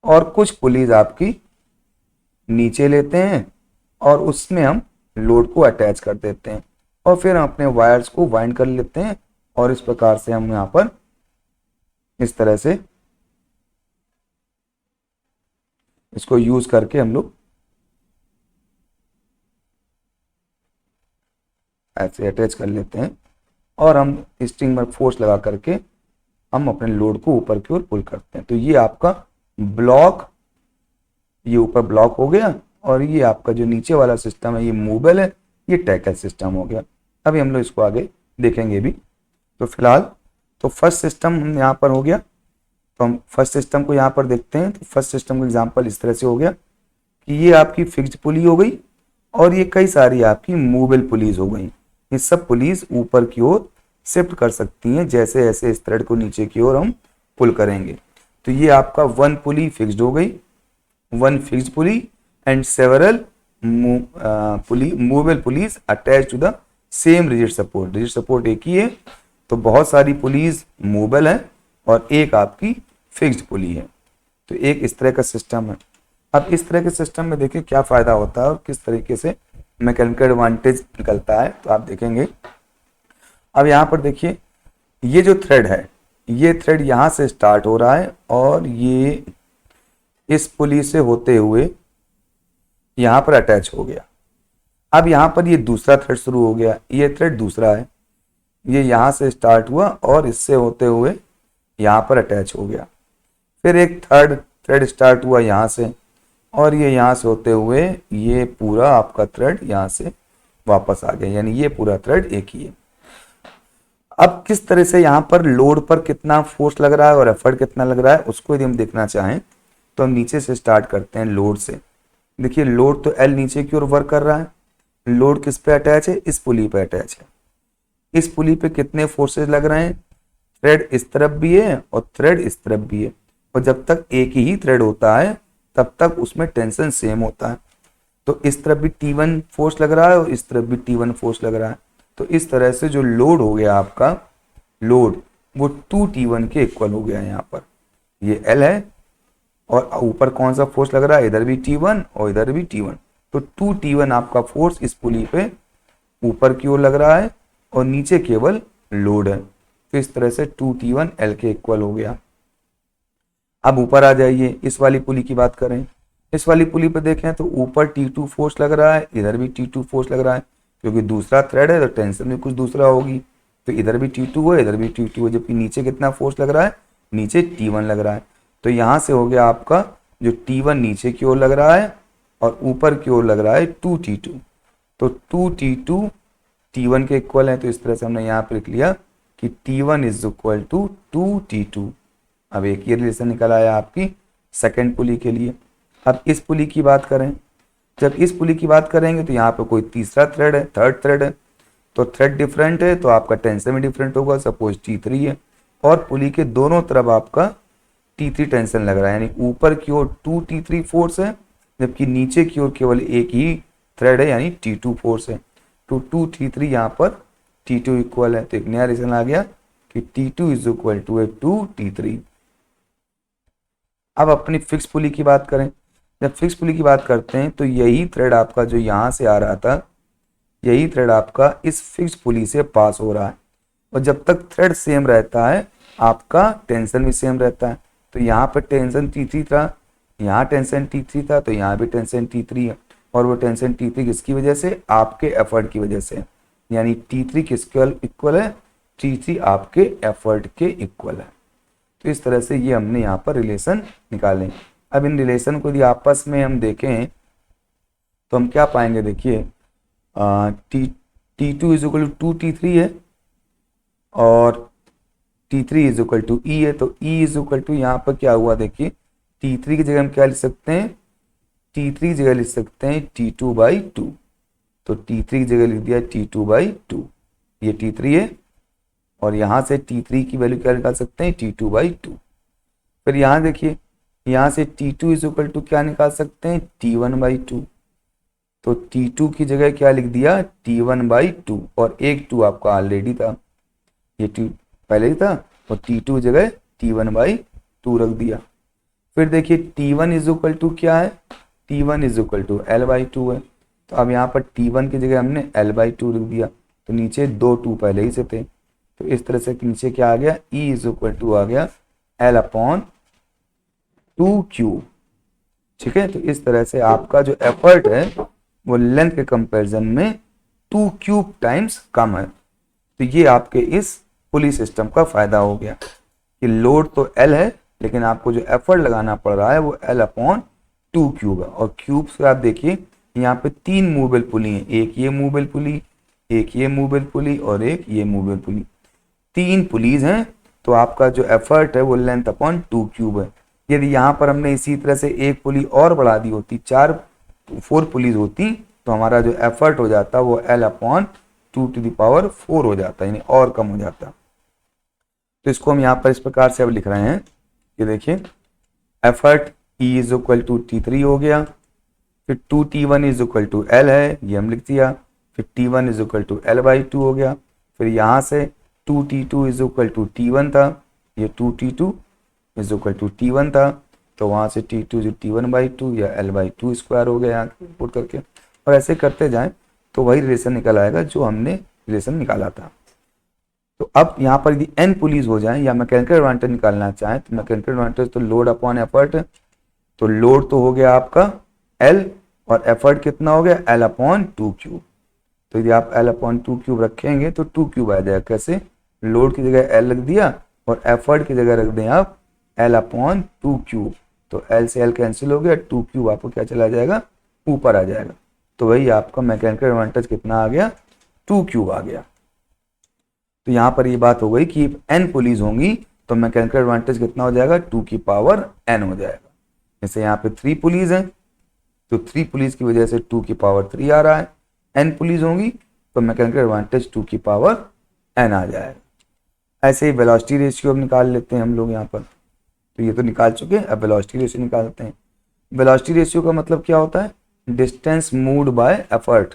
और कुछ पुलीज आपकी नीचे लेते हैं और उसमें हम लोड को अटैच कर देते हैं और फिर हम अपने वायर्स को वाइंड कर लेते हैं और इस प्रकार से हम यहाँ पर इस तरह से इसको यूज करके हम लोग ऐसे अटैच कर लेते हैं और हम स्ट्रिंग में फोर्स लगा करके हम अपने लोड को ऊपर की ओर पुल करते हैं। तो ये आपका ब्लॉक, ये ऊपर ब्लॉक हो गया और ये आपका जो नीचे वाला सिस्टम है ये मूवेबल है, ये टैकल सिस्टम हो गया। अभी हम लोग इसको आगे देखेंगे भी। तो फिलहाल तो फर्स्ट सिस्टम हम यहाँ पर हो गया, तो हम फर्स्ट सिस्टम को यहाँ पर देखते हैं। तो फर्स्ट सिस्टम का एग्जांपल इस तरह से हो गया कि ये आपकी फिक्स्ड पुली हो गई और ये कई सारी आपकी मूवेबल पुलीज हो गई। ये सब पुलीज ऊपर की ओर शिफ्ट कर सकती हैं जैसे ऐसे इस थ्रेड को नीचे की ओर हम पुल करेंगे। तो ये आपका वन पुली फिक्स्ड हो गई, one fixed pulley and several movable pulleys attach to the same rigid support. Rigid support एक ही है, तो बहुत सारी पुलीज मूवेबल है और एक आपकी फिक्स्ड पुली है। तो एक इस तरह का सिस्टम है। अब इस तरह के सिस्टम में देखिए क्या फायदा होता है और किस तरीके से मैकेनिकल एडवांटेज निकलता है, तो आप देखेंगे। अब यहाँ पर देखिए ये जो थ्रेड है, ये थ्रेड यहाँ से स्टार्ट हो रहा है और ये इस पुली से होते हुए यहाँ पर अटैच हो गया। अब यहाँ पर ये दूसरा थ्रेड शुरू हो गया, ये थ्रेड दूसरा है, ये यहाँ से स्टार्ट हुआ और इससे होते हुए यहाँ पर अटैच हो गया। फिर एक थर्ड थ्रेड स्टार्ट हुआ यहाँ से और ये यहाँ से होते हुए ये पूरा आपका थ्रेड यहाँ से वापस आ गया, यानी ये पूरा थ्रेड एक ही है। अब किस तरह से यहाँ पर लोड पर कितना फोर्स लग रहा है और एफर्ट कितना लग रहा है उसको यदि हम देखना चाहें तो हम नीचे से स्टार्ट करते हैं लोड से। देखिए लोड तो एल नीचे की ओर वर्क कर रहा है, लोड किस पे अटैच है, इस पुली पे अटैच है। इस पुली पे कितने फोर्सेस लग रहे हैं, थ्रेड इस तरफ भी है और थ्रेड इस तरफ भी है, और जब तक एक ही थ्रेड होता है तब तक उसमें टेंशन सेम होता है। तो इस तरफ भी T1 फोर्स लग रहा है और इस तरफ भी T1 फोर्स लग रहा है। तो इस तरह से जो लोड हो गया आपका लोड वो 2T1 के इक्वल हो गया। यहाँ पर ये L है और ऊपर कौन सा फोर्स लग रहा है, इधर भी T1 और इधर भी T1, तो 2T1 आपका फोर्स इस पुली पे ऊपर की ओर लग रहा है और नीचे केवल लोड है। तो इस तरह से 2T1 L के इक्वल हो गया। अब ऊपर आ जाइए, इस वाली पुली की बात करें। इस वाली पुली पे देखें तो ऊपर T2 फोर्स लग रहा है, इधर भी T2 फोर्स लग रहा है, क्योंकि दूसरा थ्रेड है तो टेंशन भी कुछ दूसरा होगी। तो इधर भी T2 है, इधर भी T2 है, जबकि नीचे कितना फोर्स लग रहा है, नीचे T1 लग रहा है। तो यहाँ से हो गया आपका जो T1 नीचे की ओर लग रहा है और ऊपर की ओर लग रहा है 2T2। तो 2T2 T1 के इक्वल है। तो इस तरह से हमने यहाँ पर लिख लिया कि T1 is equal to 2T2। अब एक ये रिलेशन निकल आया आपकी सेकेंड पुली के लिए। अब इस पुली की बात करें, जब इस पुली की बात करेंगे तो यहाँ पे कोई तीसरा थ्रेड है, थर्ड थ्रेड है, तो थ्रेड डिफरेंट है तो आपका टेंशन भी डिफरेंट होगा। सपोज T3 है और पुली के दोनों तरफ आपका T3 टेंशन लग रहा है, यानी ऊपर की ओर 2T3 फोर्स है जबकि नीचे की ओर केवल एक ही थ्रेड है यानी T2 फोर्स है। तो 2T3 यहाँ पर T2 इक्वल है। तो एक नया रिलेशन आ गया कि T2 is equal to 2T3। अब अपनी फिक्स पुली की बात करें, जब फिक्स पुली की बात करते हैं तो यही थ्रेड आपका जो यहाँ से आ रहा था यही थ्रेड आपका इस फिक्स पुली से पास हो रहा है। और जब तक थ्रेड सेम रहता है आपका टेंशन भी सेम रहता है। तो यहाँ पर टेंशन T3 था, यहाँ टेंशन T3 था, तो यहाँ भी टेंशन T3 है। और वो टेंशन T3 किसकी वजह से? आपके एफर्ट की वजह से। यानी T3 किसके इक्वल है? T3 आपके एफर्ट के इक्वल है। तो इस तरह से ये हमने यहाँ पर रिलेशन निकाले। अब इन रिलेशन को यदि आपस में हम देखें तो हम क्या पाएंगे? देखिए T2 is equal to 2T3 है और T3 is equal to E है। तो E इज इक्वल टू यहाँ पर क्या हुआ? देखिए T3 की जगह हम क्या लिख सकते हैं? T3 की जगह लिख सकते हैं T2/2। तो T3 की जगह लिख दिया T2/2, ये T3 है। और यहाँ से T3 की वैल्यू क्या निकाल सकते हैं? T2/2। फिर यहाँ देखिए, यहाँ से T2 इज इक्वल टू क्या निकाल सकते हैं? T1/2। तो T2 की जगह क्या लिख दिया? T1/2। और एक 2 आपका ऑलरेडी था, ये 2 पहले ही था, और T2 की जगह T1/2 रख दिया। फिर देखिए T1 इज इक्वल टू क्या है? T1 is equal to L/2 है। तो अब यहाँ पर T1 की जगह हमने L/2 लिख दिया। तो नीचे 2 2 पहले ही से थे, तो इस तरह से नीचे क्या आ गया? E इज इक्वल टू आ गया L/2 ठीक है। तो इस तरह से आपका जो एफर्ट है वो लेंथ के कंपैरिजन में 2 टाइम्स कम है। तो ये आपके इस पुली सिस्टम का फायदा हो गया कि लोड तो L है लेकिन आपको जो एफर्ट लगाना पड़ रहा है वो L/2 है। और क्यूब से आप देखिए यहाँ पे 3 मूवेबल पुली हैं, एक ये मूवेबल पुली, एक ये मूवेबल पुली और एक ये मूवेबल पुली। 3 पुलीज हैं, तो आपका जो एफर्ट है वो लेंथ/2 है। यदि यहाँ पर हमने इसी तरह से एक पुली और बढ़ा दी होती, 4 पुलीज होती, तो हमारा जो एफर्ट हो जाता वो L/2⁴ हो जाता, यानी और कम हो जाता। तो इसको हम यहाँ पर इस प्रकार से अब लिख रहे हैं कि देखिए effort E is equal to T3 हो गया, फिर 2T1 is equal to L है, ये हम लिख दिया, फिर T1 is equal to L/2 हो गया। फिर यहाँ से 2T2 is equal to T1 था, ये 2T2 is equal to T1 था, तो वहाँ से T2 जो T1/2 या L/2² हो गया यहाँ पुट करके। और ऐसे करते जाएं तो वही रिलेशन निकल आएगा जो हमने रिलेशन निकाला था। तो अब यहाँ पर यदि n पुलीज हो जाए या मैकेनिकल एडवांटेज निकालना चाहें तो मैकेनिकल एडवांटेज तो लोड अपॉन एफर्ट है। तो लोड तो हो गया आपका L और एफर्ट कितना हो गया? L/2 तो यदि आप L/2 रखेंगे तो 2 आ जाएगा। कैसे? लोड की जगह L रख दिया और एफर्ट की जगह रख दें आप L/2। तो L से L कैंसिल हो गया, 2 आपको क्या चला जाएगा? ऊपर आ जाएगा। तो वही आपका मैकेनिकल एडवांटेज कितना आ गया? 2 आ गया। तो यहाँ पर ये बात हो गई कि n पुलीज होंगी तो मैकेनिकल एडवांटेज कितना हो जाएगा? 2n हो जाएगा। जैसे यहाँ पे 3 पुलीज हैं तो 3 पुलीज की वजह से 2 आ रहा है। n पुलीज होंगी तो मैकेनिकल एडवांटेज 2n आ जाएगा। ऐसे ही वेलोसिटी रेशियो अब निकाल लेते हैं हम लोग यहाँ पर। तो ये तो निकाल चुके हैं, अब वेलोसिटी रेशियो निकालते हैं। वेलोसिटी रेशियो का मतलब क्या होता है? Distance moved by effort,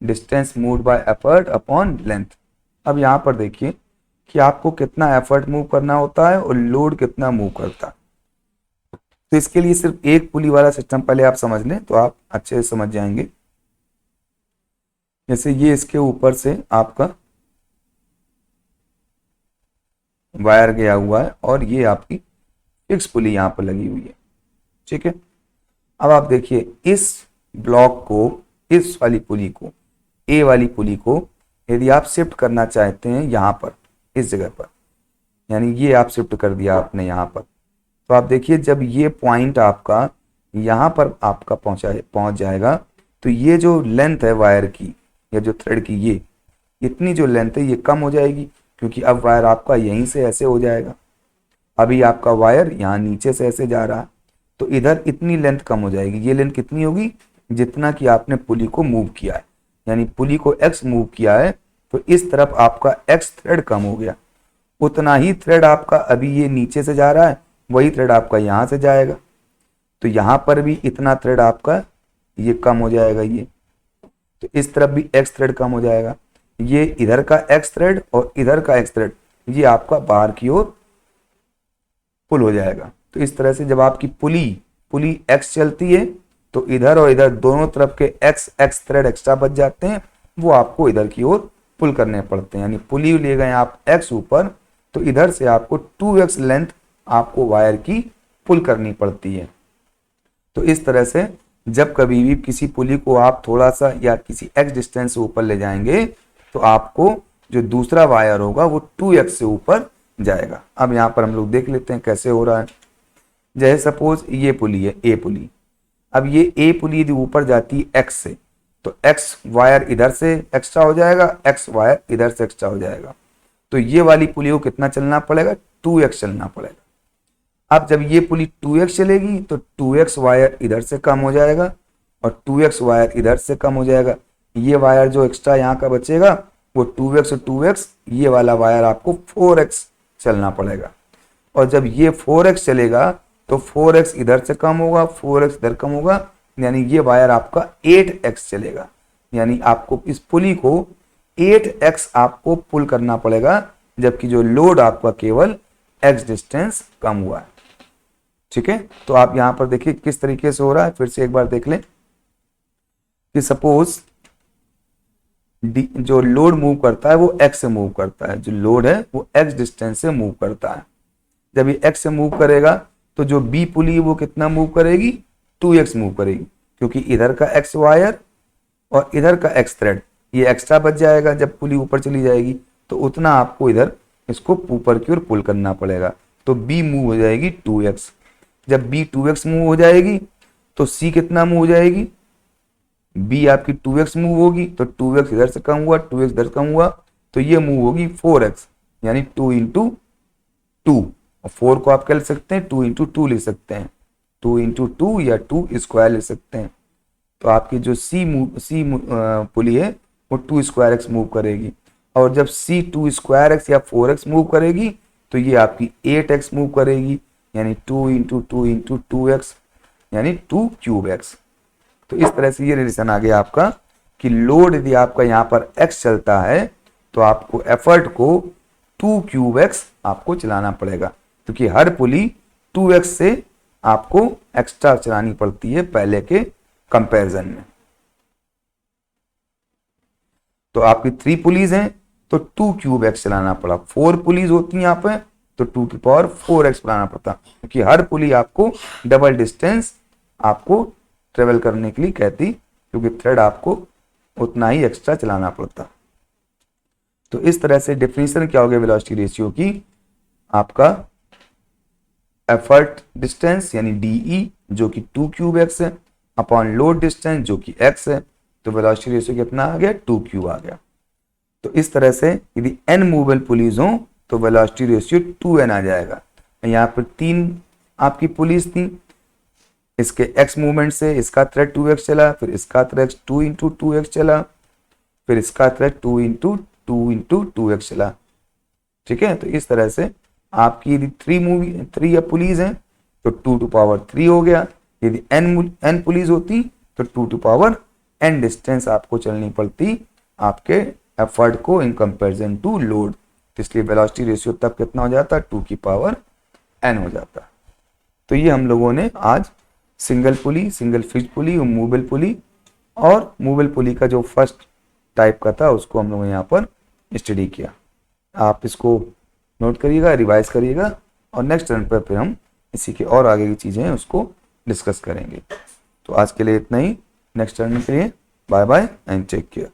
distance moved by effort upon length. अब यहाँ पर देखिए कि आपको कितना एफर्ट मूव करना होता है और लोड कितना मूव करता है। तो इसके लिए सिर्फ एक पुली वाला सिस्टम पहले आप समझ लें तो आप अच्छे से समझ जाएंगे। जैसे ये इसके ऊपर से आपका वायर गया हुआ है और ये आपकी फिक्स पुली यहाँ पर लगी हुई है, ठीक है। अब आप देखिए इस ब्लॉक को, इस वाली पुली को, ए वाली पुली को यदि आप शिफ्ट करना चाहते हैं यहाँ पर, इस जगह पर, यानी ये आप शिफ्ट कर दिया आपने यहाँ पर, तो आप देखिए जब ये पॉइंट आपका यहाँ पर आपका पहुंच जाएगा तो ये जो लेंथ है वायर की या जो थ्रेड की, ये इतनी जो लेंथ है ये कम हो जाएगी, क्योंकि अब वायर आपका यहीं से ऐसे हो जाएगा। अभी आपका वायर यहाँ नीचे से ऐसे जा रहा है तो इधर इतनी लेंथ कम हो जाएगी। ये लेंथ कितनी होगी? जितना कि आपने पुली को मूव किया है, यानी पुली को x मूव किया है तो इस तरफ आपका x थ्रेड कम हो गया। उतना ही थ्रेड आपका अभी ये नीचे से जा रहा है, वही थ्रेड आपका यहाँ से जाएगा, तो यहाँ पर भी इतना थ्रेड आपका ये कम हो जाएगा। ये तो इस तरफ भी x थ्रेड कम हो जाएगा। ये इधर का x थ्रेड और इधर का x थ्रेड ये आपका बाहर की ओर पुल हो जाएगा। तो इस तरह से जब आपकी पुली x चलती है तो इधर और इधर दोनों तरफ के x थ्रेड एक्स्ट्रा बच जाते हैं वो आपको इधर की ओर पुल करने पड़ते हैं। यानी पुली ले गए आप x ऊपर, तो इधर से आपको 2x लेंथ आपको वायर की पुल करनी पड़ती है। तो इस तरह से जब कभी भी किसी पुली को आप थोड़ा सा या किसी x डिस्टेंस से ऊपर ले जाएंगे तो आपको जो दूसरा वायर होगा वो 2x से ऊपर जाएगा। अब यहाँ पर हम लोग देख लेते हैं कैसे हो रहा है। जैसे सपोज ये पुली है ए पुली, अब ये ए पुली यदि ऊपर जाती है x से, तो x वायर इधर से एक्स्ट्रा हो जाएगा, x वायर इधर से एक्स्ट्रा हो जाएगा। तो ये वाली पुली को कितना चलना पड़ेगा, 2x चलना पड़ेगा। अब जब ये पुली 2x चलेगी तो 2x वायर इधर से कम हो जाएगा और 2x वायर इधर से कम हो जाएगा। ये वायर जो एक्स्ट्रा यहाँ का बचेगा वो 2x और 2x, ये वाला वायर आपको 4x चलना पड़ेगा। और जब ये 4x चलेगा तो 4x इधर से कम होगा, 4x इधर कम होगा, यानी ये वायर आपका 8x चलेगा। यानी आपको इस पुली को 8x आपको पुल करना पड़ेगा, जबकि जो लोड आपका केवल x डिस्टेंस कम हुआ है। ठीक है, तो आप यहां पर देखिए किस तरीके से हो रहा है, फिर से एक बार देख लें कि सपोज जो लोड मूव करता है वो x से मूव करता है, जो लोड है वो x डिस्टेंस से मूव करता है। जब ये x से मूव करेगा तो जो b पुली वो कितना मूव करेगी, 2x मूव करेगी, क्योंकि इधर का x वायर और इधर का x थ्रेड ये एक्स्ट्रा बच जाएगा। जब पुली ऊपर चली जाएगी तो उतना आपको इधर इसको ऊपर की ओर पुल करना पड़ेगा। तो b मूव हो जाएगी 2x। जब b 2x मूव हो जाएगी तो c कितना मूव हो जाएगी, b आपकी 2x मूव होगी, तो 2x इधर से कम हुआ, 2x इधर कम हुआ, तो ये मूव होगी 4x, यानी 2 इंटू 2। 4 को आप क्या लिख सकते हैं, 2 इंटू 2 लिख सकते हैं, 2 इंटू 2 या 2 स्क्वायर लिख सकते हैं। तो आपकी जो C पुली है वो 2 स्क्वायर x मूव करेगी, और जब C 2 स्क्वायर x या 4x मूव करेगी तो ये आपकी 8x मूव करेगी, यानी 2 इंटू 2 इंटू 2x, यानी 2 क्यूब x। तो इस तरह से ये रिलेशन आ गया आपका कि लोड यदि आपका यहाँ पर x चलता है तो आपको एफर्ट को 2 क्यूब x आपको चलाना पड़ेगा, क्योंकि हर पुली 2x से आपको एक्स्ट्रा चलानी पड़ती है पहले के कंपैरिजन में। तो आपकी 3 पुलीज हैं तो 2 क्यूब x चलाना पड़ा, 4 पुलीज होती हैं यहाँ पे तो 2 की पावर 4x चलाना पड़ता, क्योंकि हर पुली आपको डबल डिस्टेंस आपको ट्रेवल करने के लिए कहती, क्योंकि थ्रेड आपको उतना ही एक्स्ट्रा चलाना पड़ता। तो इस तरह से डेफिनेशन क्या हो गया वेलोसिटी रेशियो की, आपका एफर्ट डिस्टेंस यानी DE जो कि 2 क्यूब x है अपॉन लोड डिस्टेंस जो कि x है, तो वेलोसिटी रेशियो कितना आ गया, 2 क्यूब आ गया। तो इस तरह से यदि n मूवेबल पुलीज हो तो वेलोसिटी रेशियो 2n आ जाएगा। यहाँ पर 3 आपकी पुलिस थी, इसके x मूवमेंट से इसका थ्रेड 2x चला, फिर इसका थ्रेड 2 इंटू 2x चला, फिर इसका थ्रेड 2 इंटू 2x चला। ठीक है, तो इस तरह से आपकी यदि 3 पुलिस हैं तो 2 टू पावर 3 हो गया। यदि n पुलिस होती तो 2 टू पावर n डिस्टेंस आपको चलनी पड़ती आपके एफर्ट को इन कंपैरिजन टू लोड। इसलिए वेलोसिटी रेशियो तब कितना हो जाता, 2 की पावर n हो जाता। तो ये हम लोगों ने आज सिंगल पुली, सिंगल फिक्स्ड पुली और मूवेबल पुली, और मूवेबल पुली का जो फर्स्ट टाइप का था उसको हम लोगों ने यहाँ पर स्टडी किया। आप इसको नोट करिएगा, रिवाइज करिएगा, और नेक्स्ट टर्न पर फिर हम इसी के और आगे की चीज़ें हैं उसको डिस्कस करेंगे। तो आज के लिए इतना ही, नेक्स्ट टर्न के लिए bye bye and take care.